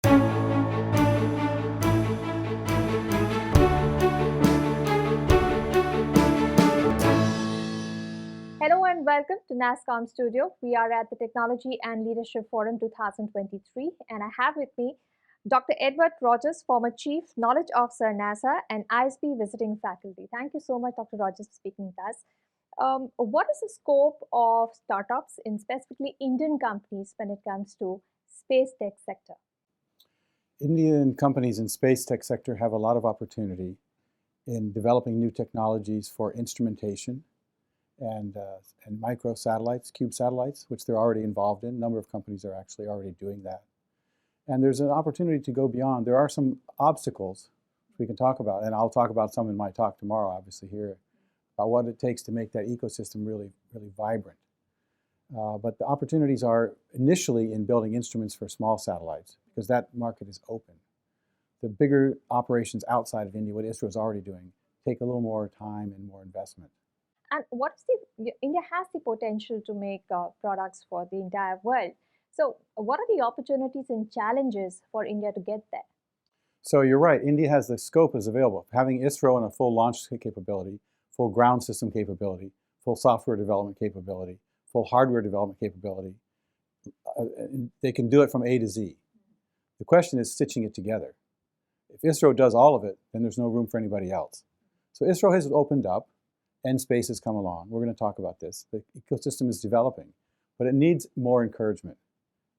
Hello and welcome to NASCOM Studio. We are at the Technology and Leadership Forum 2023, and I have with me Dr. Edward Rogers, former Chief Knowledge Officer, NASA, and ISB visiting faculty. Thank you so much, Dr. Rogers, for speaking with us. What is the scope of startups in specifically Indian companies when it comes to space tech sector? Indian companies in space tech sector have a lot of opportunity in developing new technologies for instrumentation and micro satellites, cube satellites, which they're already involved in. A number of companies are actually already doing that. And there's an opportunity to go beyond. There are some obstacles we can talk about, and I'll talk about some in my talk tomorrow, obviously, here, about what it takes to make that ecosystem really vibrant. But the opportunities are initially in building instruments for small satellites, because that market is open. The bigger operations outside of India, what ISRO is already doing, take a little more time and more investment. And India has the potential to make products for the entire world. So what are the opportunities and challenges for India to get there? So you're right, India has the scope is available. Having ISRO and a full launch capability, full ground system capability, full software development capability, full hardware development capability, they can do it from A to Z. The question is stitching it together. If ISRO does all of it, then there's no room for anybody else. So ISRO has opened up, and space has come along. We're going to talk about this. The ecosystem is developing, but it needs more encouragement.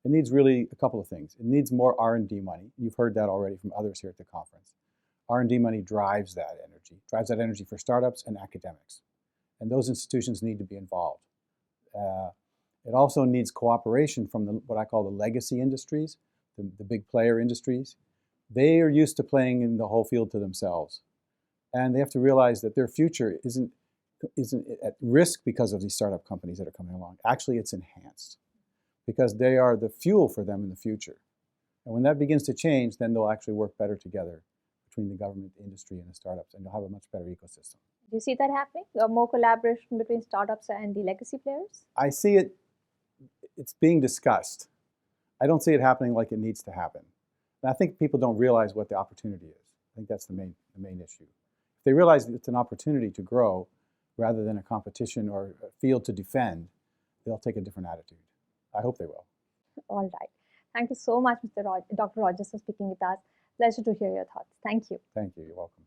It needs really a couple of things. It needs more R&D money. You've heard that already from others here at the conference. R&D money drives that energy for startups and academics. And those institutions need to be involved. It also needs cooperation from what I call the legacy industries, the big player industries. They are used to playing in the whole field to themselves. And they have to realize that their future isn't at risk because of these startup companies that are coming along. Actually, it's enhanced because they are the fuel for them in the future. And when that begins to change, then they'll actually work better together between the government, the industry, and the startups, and they'll have a much better ecosystem. Do you see that happening? More collaboration between startups and the legacy players? I see it's being discussed. I don't see it happening like it needs to happen. And I think people don't realize what the opportunity is. I think that's the main issue. If they realize that it's an opportunity to grow rather than a competition or a field to defend, they'll take a different attitude. I hope they will. All right. Thank you so much, Dr. Rogers, for speaking with us. Pleasure to hear your thoughts. Thank you. Thank you. You're welcome.